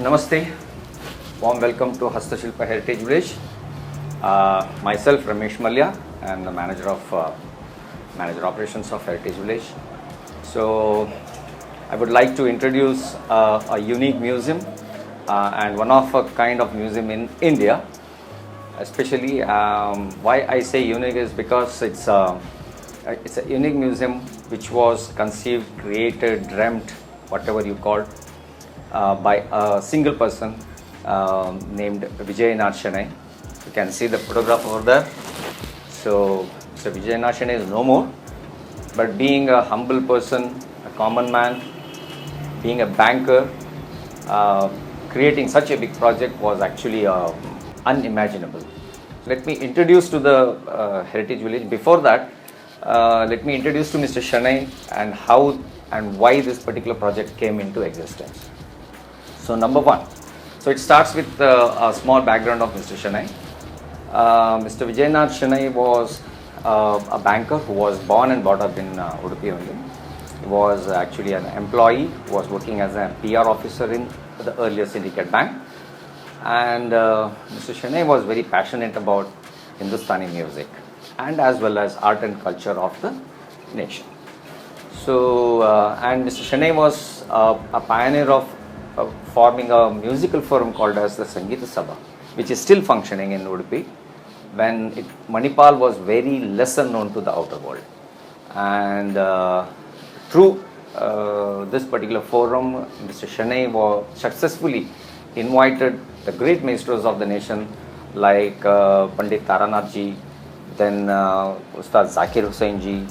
Namaste, warm welcome to Hasta Shilpa Heritage Village. Myself Ramesh Malya, I am the manager operations of Heritage Village. So I would like to introduce a unique museum and one of a kind of museum in India. Especially why I say unique is because it's a unique museum which was conceived, created, dreamt, whatever you call, by a single person named Vijayanath Shenoy. You can see the photograph over there. So Mr. Vijayanath Shenoy is no more, but being a humble person, a common man, being a banker, creating such a big project was actually unimaginable. Let me introduce to the Heritage Village. Before that, let me introduce to Mr. Shenoy and how and why this particular project came into existence. So number one, so it starts with a small background of Mr. Shenoy. Mr. Vijayanath Shenoy was a banker who was born and brought up in Udupi only. He was actually an employee who was working as a PR officer in the earlier Syndicate Bank. And Mr. Shenoy was very passionate about Hindustani music and as well as art and culture of the nation. So, and Mr. Shenoy was a pioneer of forming a musical forum called as the Sangeeta Sabha, which is still functioning in Udupi, when Manipal was very lesser known to the outer world. And through this particular forum, Mr. Shenoy was successfully invited the great maestros of the nation like Pandit Taranath ji, then Ustad Zakir Hussain ji,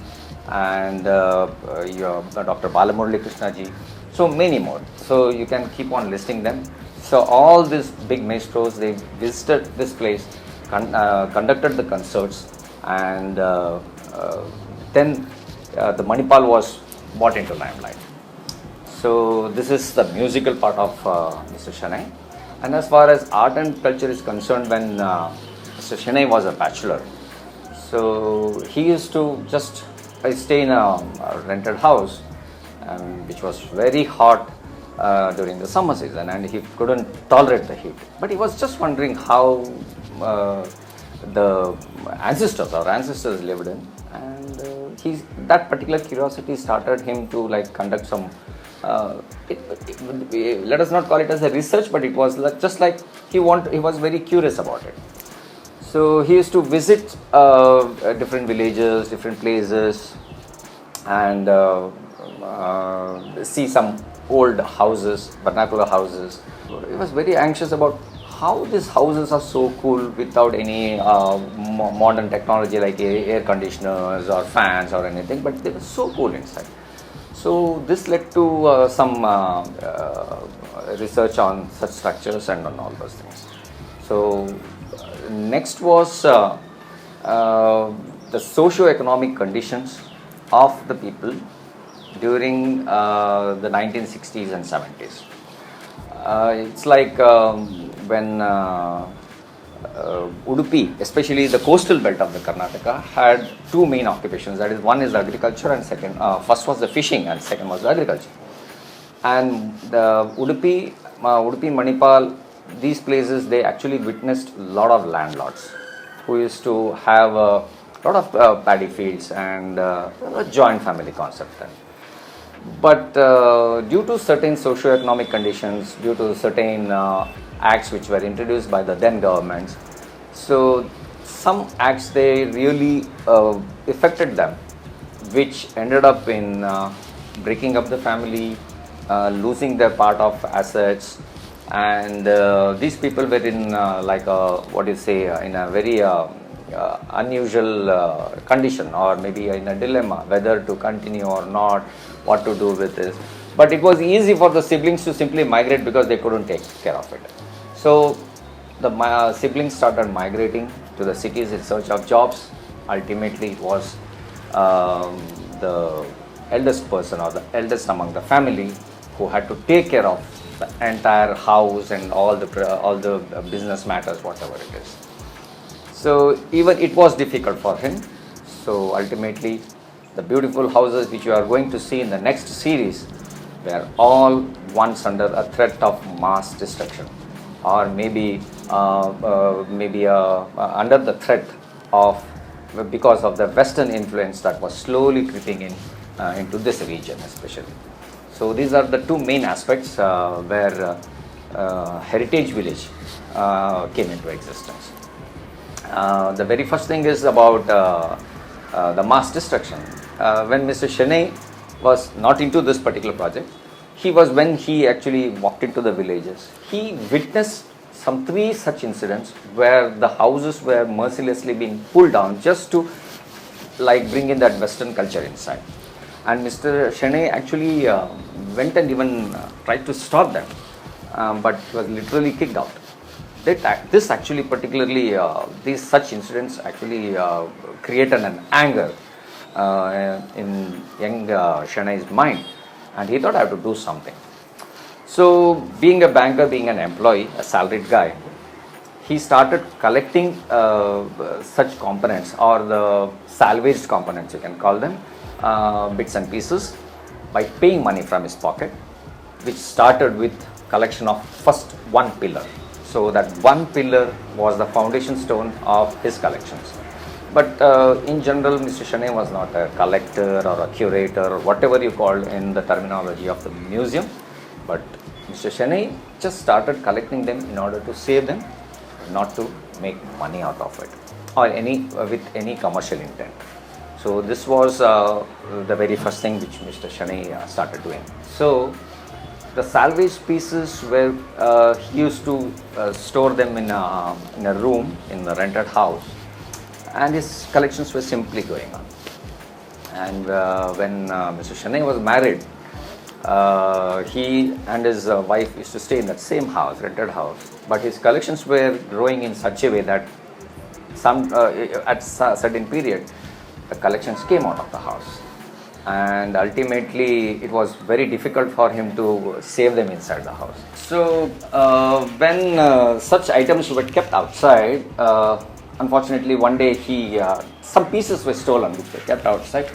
and Dr. Balamurali Krishna ji, so many more. So you can keep on listing them. So all these big maestros, they visited this place, conducted the concerts, and then the Manipal was brought into limelight. So this is the musical part of Mr. Shenoy. And as far as art and culture is concerned, when Mr. Shenoy was a bachelor, so he used to just stay in a rented house, which was very hot during the summer season, and he couldn't tolerate the heat. But he was just wondering how the ancestors lived in, and that particular curiosity started him to conduct some. Let us not call it as a research, but it was just like he was very curious about it. So he used to visit different villages, different places, and see some old houses, vernacular houses. He was very anxious about how these houses are so cool without any modern technology like air conditioners or fans or anything, but they were so cool inside. So this led to some research on such structures and on all those things. So next was the socio-economic conditions of the people during the 1960s and 70s. It's like when Udupi, especially the coastal belt of the Karnataka, had two main occupations. That is, one is agriculture, and second, first was the fishing, and second was the agriculture. And the Udupi, Manipal, these places, they actually witnessed a lot of landlords who used to have a lot of paddy fields and a joint family concept then. But due to certain socio-economic conditions, due to certain acts which were introduced by the then governments, so some acts, they really affected them, which ended up in breaking up the family, losing their part of assets, and these people were in in a very unusual condition, or maybe in a dilemma whether to continue or not, what to do with this. But it was easy for the siblings to simply migrate because they couldn't take care of it. So the siblings started migrating to the cities in search of jobs. Ultimately, it was the eldest person or the eldest among the family who had to take care of the entire house and all the business matters, whatever it is. So even it was difficult for him. So ultimately, the beautiful houses which you are going to see in the next series, were all once under a threat of mass destruction, or maybe under the threat of, because of the Western influence that was slowly creeping in into this region especially. So these are the two main aspects where heritage village came into existence. The very first thing is about the mass destruction. When Mr. Shenoy was not into this particular project, when he actually walked into the villages, he witnessed some 3 such incidents where the houses were mercilessly being pulled down just to bring in that Western culture inside. And Mr. Shenoy actually went and even tried to stop them, but was literally kicked out. This actually particularly, these such incidents actually created an anger in young Shenoy's mind, and he thought, I have to do something. So being a banker, being an employee, a salaried guy, he started collecting such components, or the salvaged components you can call them, bits and pieces, by paying money from his pocket, which started with collection of first 1 pillar. So that 1 pillar was the foundation stone of his collections. But in general, Mr. Shenoy was not a collector or a curator or whatever you call in the terminology of the museum. But Mr. Shenoy just started collecting them in order to save them, not to make money out of it, or with any commercial intent. So this was the very first thing which Mr. Shenoy started doing. So the salvaged pieces were, he used to store them in a room in the rented house, and his collections were simply going on. And when Mr. Shenoy was married, he and his wife used to stay in that same house, rented house, but his collections were growing in such a way that at certain period the collections came out of the house, and ultimately it was very difficult for him to save them inside the house. So when such items were kept outside, unfortunately one day some pieces were stolen which were kept outside,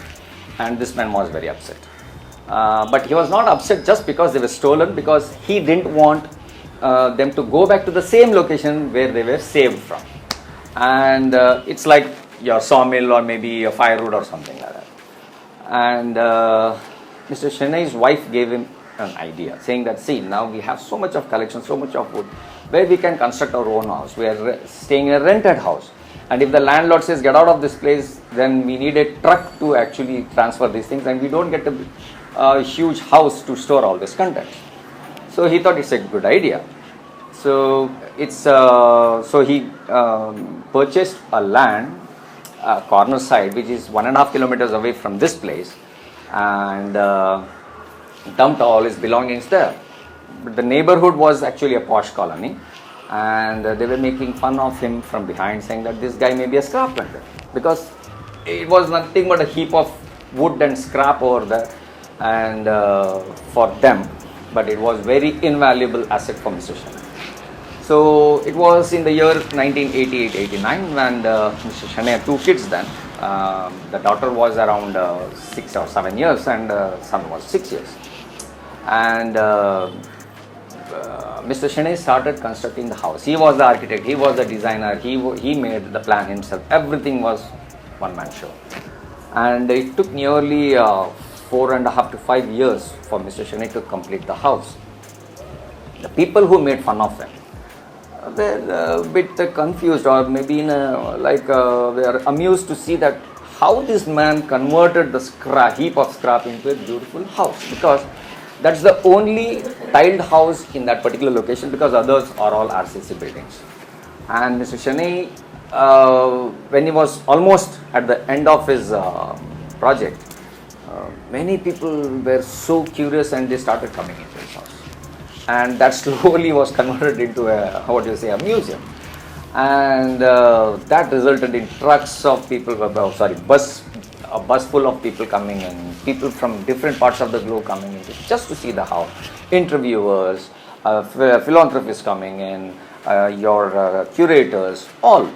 and this man was very upset. But he was not upset just because they were stolen, because he didn't want them to go back to the same location where they were saved from. And it's like your sawmill or maybe a firewood or something like that. And Mr. Shenoy's wife gave him an idea, saying that, see, now we have so much of collection, so much of wood, where we can construct our own house. We are staying in a rented house, and if the landlord says get out of this place, then we need a truck to actually transfer these things, and we don't get a huge house to store all this content. So he thought it's a good idea. So he purchased a land, corner side, which is 1.5 kilometers away from this place, and dumped all his belongings there. But the neighborhood was actually a posh colony, and they were making fun of him from behind, saying that this guy may be a scrap planter, because it was nothing but a heap of wood and scrap over there, and for them, but it was very invaluable asset for Mr. Shenoy. So it was in the year 1988-89 when Mr. Shenoy had 2 kids then. The daughter was around 6 or 7 years, and son was 6 years. And Mr. Shenoy started constructing the house. He was the architect, he was the designer, he made the plan himself. Everything was one-man show. And it took nearly 4.5 to 5 years for Mr. Shenoy to complete the house. The people who made fun of him were a bit confused, or maybe they are amused to see that how this man converted the heap of scrap into a beautiful house, because that's the only tiled house in that particular location, because others are all RCC buildings. And Mr. Shenoy, when he was almost at the end of his project, many people were so curious and they started coming into his house. And that slowly was converted into a museum. And that resulted in trucks of people, a bus full of people coming in, people from different parts of the globe coming in just to see the house. Interviewers, philanthropists coming in, your curators, all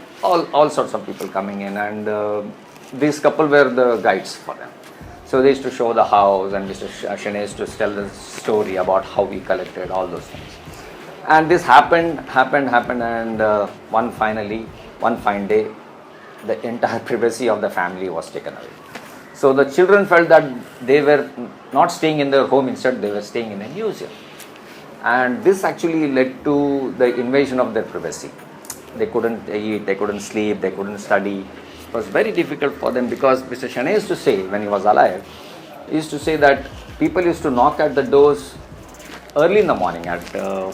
sorts of people coming in, and these couple were the guides for them. So they used to show the house, and Mr. Shenoy used to tell the story about how we collected all those things. And this happened, and one fine day, the entire privacy of the family was taken away. So the children felt that they were not staying in their home, instead they were staying in a museum. And this actually led to the invasion of their privacy. They couldn't eat, they couldn't sleep, they couldn't study. It was very difficult for them, because Mr. Shenoy used to say, when he was alive, he used to say that people used to knock at the doors early in the morning at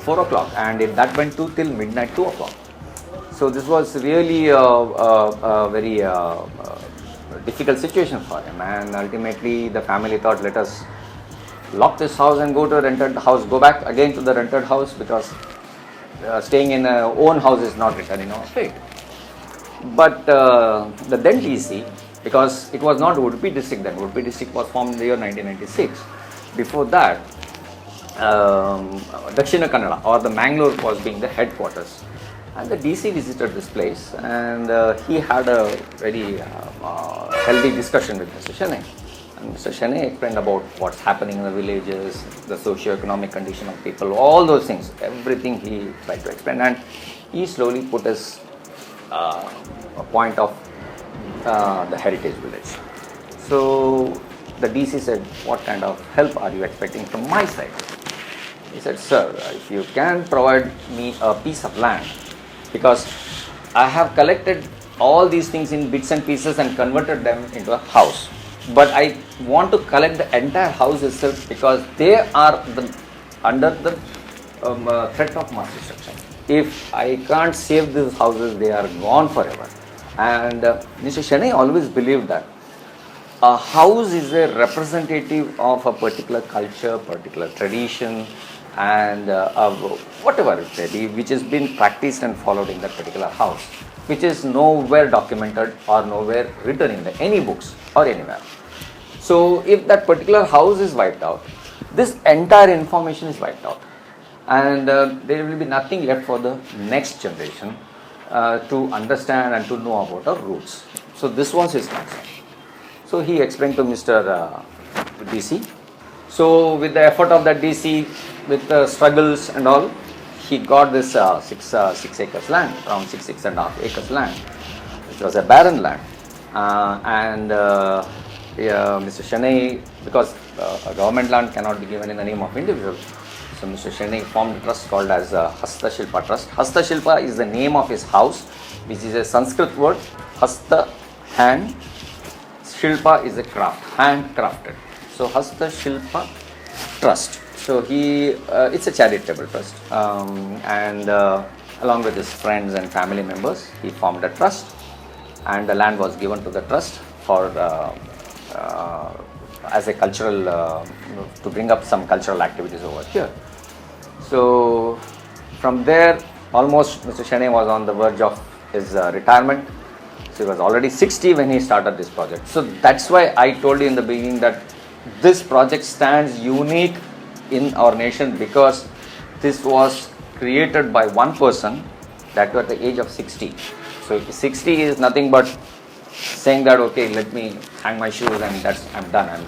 4 o'clock, and that went to till midnight, 2 o'clock. So this was really a very difficult situation for him, and ultimately the family thought, let us lock this house and go to a rented house, go back again to the rented house, because staying in a own house is not written in our fate. But the then DC, because it was not Udupi district then, Udupi district was formed in the year 1996. Before that, Dakshina Kannada or the Mangalore was being the headquarters. And the DC visited this place, and he had a very healthy discussion with Mr. Shenoy. And Mr. Shenoy explained about what's happening in the villages, the socio-economic condition of people, all those things, everything he tried to explain. And he slowly put his a point of the heritage village. So the DC said, what kind of help are you expecting from my side? He said, sir, if you can provide me a piece of land, because I have collected all these things in bits and pieces and converted them into a house. But I want to collect the entire house itself, because they are under the threat of mass destruction. If I can't save these houses, they are gone forever. And Mr. Shenoy always believed that a house is a representative of a particular culture, particular tradition, and whatever it may be, which has been practiced and followed in that particular house, which is nowhere documented or nowhere written in any books or anywhere. So if that particular house is wiped out, this entire information is wiped out, and there will be nothing left for the next generation to understand and to know about our roots. So this was his concern. So he explained to Mr. DC. So with the effort of that DC, with the struggles and all, he got this 6 acres land, around 6.5 acres land, which was a barren land. Mr. Shenoy, because a government land cannot be given in the name of individual, so Mr. Shenoy formed a trust called as Hasta Shilpa Trust. Hasta Shilpa is the name of his house, which is a Sanskrit word. Hasta, hand. Shilpa is a craft, handcrafted. So Hasta Shilpa Trust. So it's a charitable trust, and along with his friends and family members, he formed a trust, and the land was given to the trust for as a cultural to bring up some cultural activities over here. So from there, almost Mr. Shenoy was on the verge of his retirement. So he was already 60 when he started this project. So that's why I told you in the beginning that this project stands unique in our nation, because this was created by one person, that was at the age of 60. So 60 is nothing but saying that, okay, let me hang my shoes and I'm done, and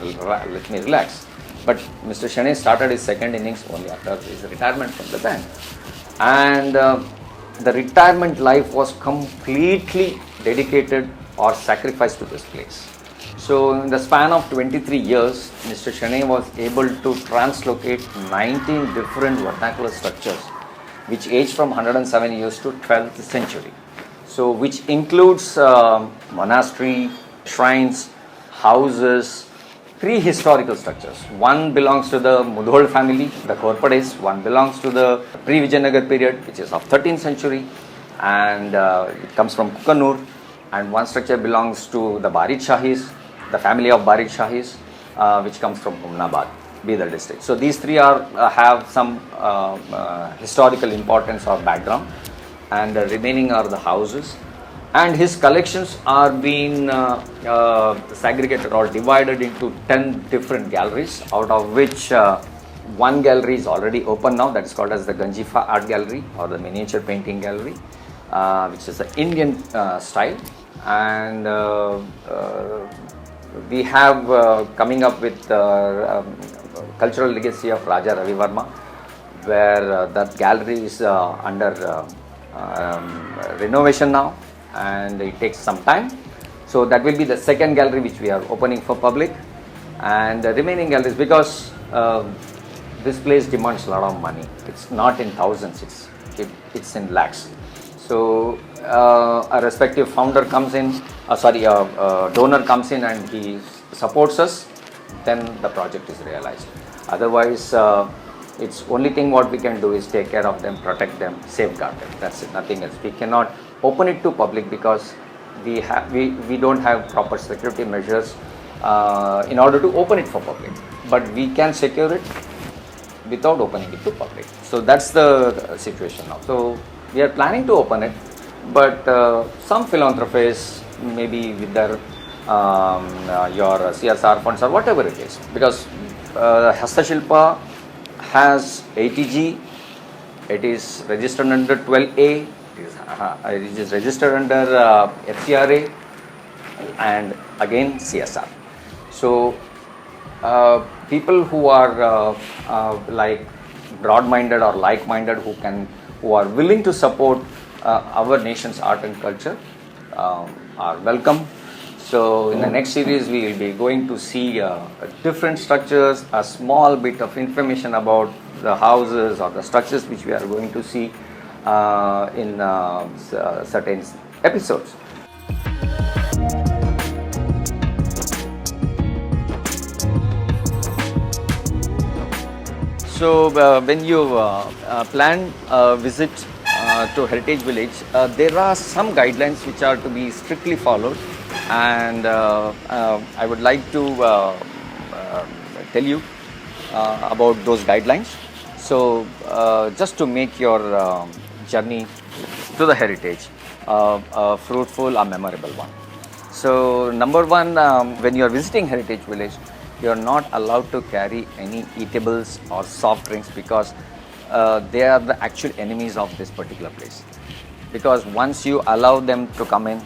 let me relax. But Mr. Shenoy started his second innings only after his retirement from the bank, and the retirement life was completely dedicated or sacrificed to this place. So in the span of 23 years, Mr. Shenoy was able to translocate 19 different vernacular structures, which age from 107 years to 12th century. So which includes monastery, shrines, houses, 3 historical structures. One belongs to the Mudhol family, the Khorpades. One belongs to the pre-Vijayanagar period, which is of 13th century, and it comes from Kukanur. And one structure belongs to the Barid Shahis, the family of Barid Shahis, which comes from Humnabad, Bidar district. So these 3 have some historical importance or background, and the remaining are the houses. And his collections are being segregated or divided into 10 different galleries, out of which one gallery is already open now, that is called as the Ganjifa Art Gallery or the Miniature Painting Gallery, which is the Indian style. And we have coming up with cultural legacy of Raja Ravi Varma, where that gallery is under renovation now, and it takes some time. So that will be the second gallery which we are opening for public, and the remaining galleries, because this place demands a lot of money. It's not in thousands, it's in lakhs. So a respective founder comes in, donor comes in and he supports us, then the project is realized. Otherwise, it's only thing what we can do is take care of them, protect them, safeguard them. That's it, nothing else. We cannot open it to public because we don't have proper security measures in order to open it for public. But we can secure it without opening it to public. So that's the situation now. So we are planning to open it, but some philanthropists, maybe with their your CSR funds or whatever it is, because Hasta Shilpa has 80G, it is registered under 12A, it is registered under FCRA, and again CSR. So people who are like broad-minded or like-minded, who are willing to support our nation's art and culture are welcome. So in the next series we will be going to see different structures, a small bit of information about the houses or the structures which we are going to see in certain episodes. So when you plan a visit to Heritage Village, there are some guidelines which are to be strictly followed, and I would like to tell you about those guidelines. So just to make your journey to the heritage a fruitful or memorable one. So number one, when you are visiting Heritage Village, you are not allowed to carry any eatables or soft drinks, because they are the actual enemies of this particular place. Because once you allow them to come in,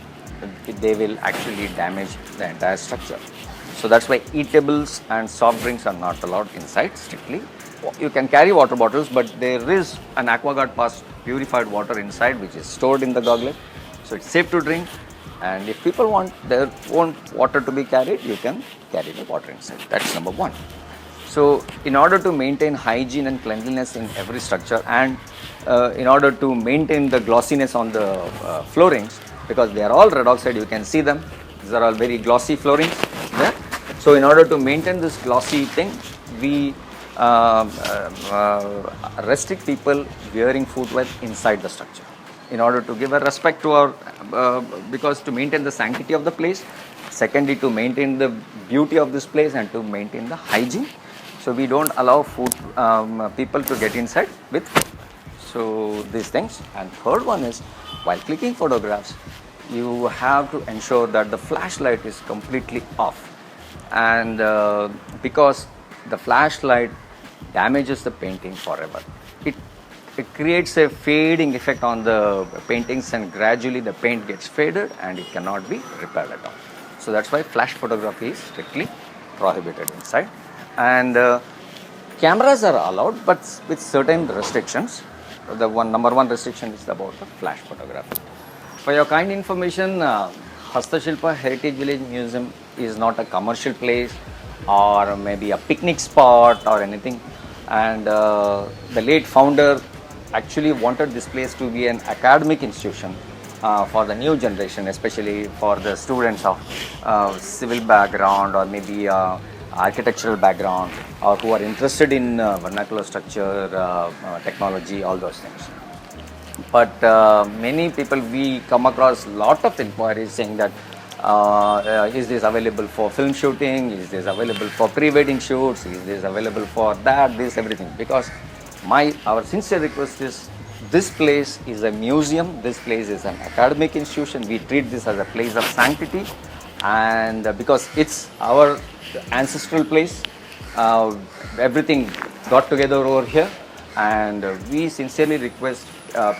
they will actually damage the entire structure. So that's why eatables and soft drinks are not allowed inside strictly. You can carry water bottles, but there is an AquaGuard Pass purified water inside which is stored in the goblet. So it's safe to drink, and if people want their own water to be carried, you can carry the water inside. That's number one. So in order to maintain hygiene and cleanliness in every structure, and in order to maintain the glossiness on the floorings, because they are all red oxide, you can see them, these are all very glossy floorings there. So in order to maintain this glossy thing, we restrict people wearing footwear inside the structure, in order to give a respect to our, because to maintain the sanctity of the place, secondly to maintain the beauty of this place, and to maintain the hygiene. So we don't allow people to get inside with foot. So these things. And third one is, while clicking photographs, you have to ensure that the flashlight is completely off, and because the flashlight damages the painting forever. It creates a fading effect on the paintings, and gradually the paint gets faded and it cannot be repaired at all. So that's why flash photography is strictly prohibited inside. And cameras are allowed, but with certain restrictions. The number one restriction is about the flash photography. For your kind information, Hasta Shilpa Heritage Village Museum is not a commercial place or maybe a picnic spot or anything. And the late founder actually wanted this place to be an academic institution for the new generation, especially for the students of civil background or maybe architectural background, or who are interested in vernacular structure, technology, all those things. But many people, we come across lot of inquiries saying that is this available for film shooting, is this available for pre-wedding shoots, is this available for that, this, everything. Because our sincere request is, this place is a museum, this place is an academic institution. We treat this as a place of sanctity, and because it's our ancestral place, everything got together over here, and we sincerely request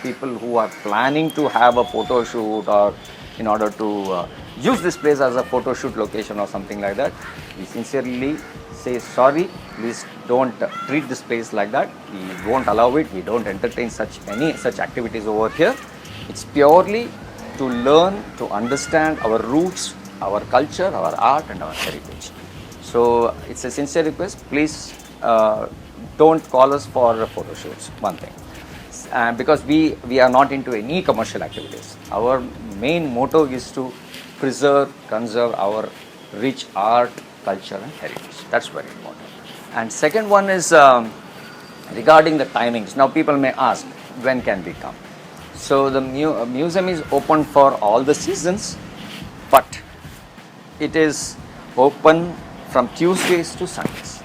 people who are planning to have a photo shoot or in order to use this place as a photo shoot location or something like that. We sincerely say sorry, please don't treat this place like that. We won't allow it, we don't entertain any such activities over here. It's purely to learn, to understand our roots, our culture, our art and our heritage. So it's a sincere request, please don't call us for photo shoots, one thing. Because we are not into any commercial activities. Our main motto is to preserve, conserve our rich art, culture and heritage. That's very important. And second one is regarding the timings. Now people may ask, when can we come? So the museum is open for all the seasons, but it is open from Tuesdays to Sundays.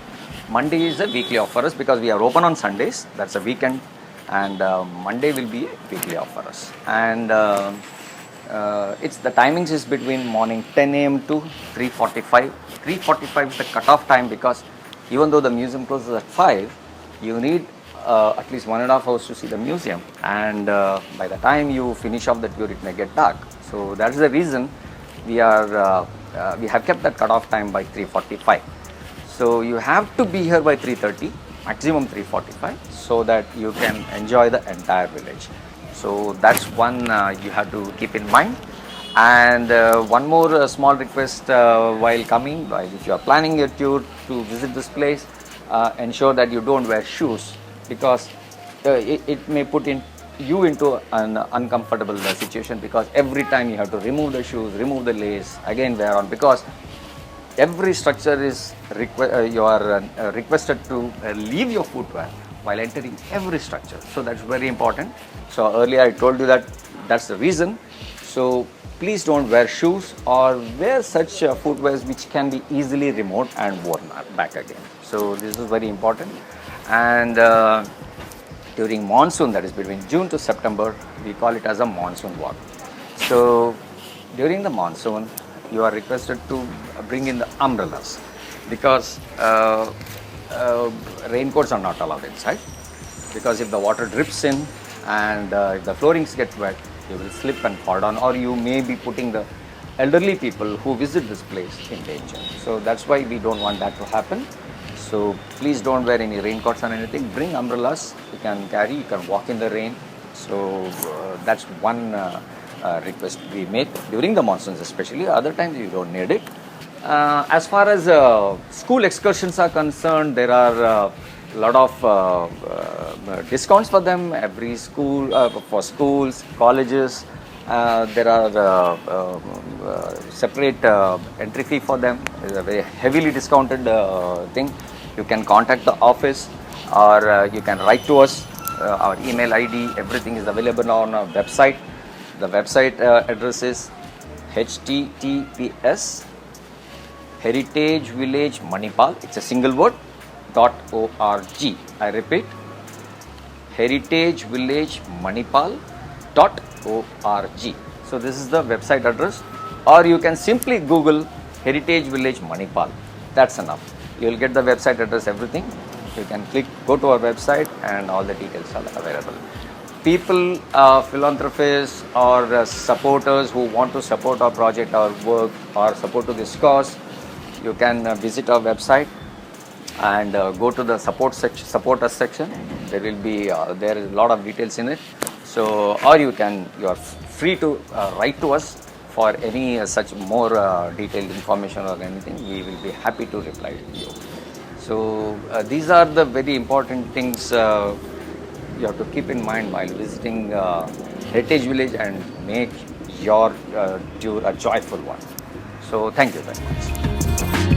Monday is a weekly off for us because we are open on Sundays, that's a weekend, and Monday will be a weekly off for us. And it's the timings is between morning 10 a.m. to 3:45. 3:45 is the cutoff time because even though the museum closes at 5, you need at least 1.5 hours to see the museum, and by the time you finish off the tour it may get dark. So that's the reason we have kept that cutoff time by 3:45. So you have to be here by 3:30, maximum 3:45, so that you can enjoy the entire village. So that's one you have to keep in mind. And one more small request while coming, if you are planning a tour to visit this place, ensure that you don't wear shoes, because it may put you into an uncomfortable situation, because every time you have to remove the shoes, remove the lace, again wear on, because every structure is you are requested to leave your footwear while entering every structure. So that's very important. So earlier I told you that that's the reason. So please don't wear shoes or wear such footwear which can be easily removed and worn back again. So this is very important. And during monsoon, that is between June to September, we call it as a monsoon walk. So during the monsoon, you are requested to bring in the umbrellas, because raincoats are not allowed inside, because if the water drips in and if the floorings get wet, you will slip and fall down, or you may be putting the elderly people who visit this place in danger. So that's why we don't want that to happen. So please don't wear any raincoats or anything. Bring umbrellas, you can carry, you can walk in the rain. So that's one request we make during the monsoons, especially. Other times you don't need it. As far as school excursions are concerned, there are a lot of discounts for them. Every school, for schools, colleges, there are separate entry fee for them. It's a very heavily discounted thing. You can contact the office, or you can write to us. Our email ID, everything is available on our website. The website address is https Heritage Village Manipal, it's a single word, .org. I repeat, Heritage Village Manipal.org. So this is the website address, or you can simply Google Heritage Village Manipal. That's enough. You will get the website address, everything. You can go to our website and all the details are available. People, philanthropists or supporters who want to support our project, our work, or support to this cause, you can visit our website and go to the support us section. There will be there is a lot of details in it. So, or you are free to write to us for any such more detailed information or anything. We will be happy to reply to you. So these are the very important things you have to keep in mind while visiting Heritage Village, and make your tour a joyful one. So thank you very much.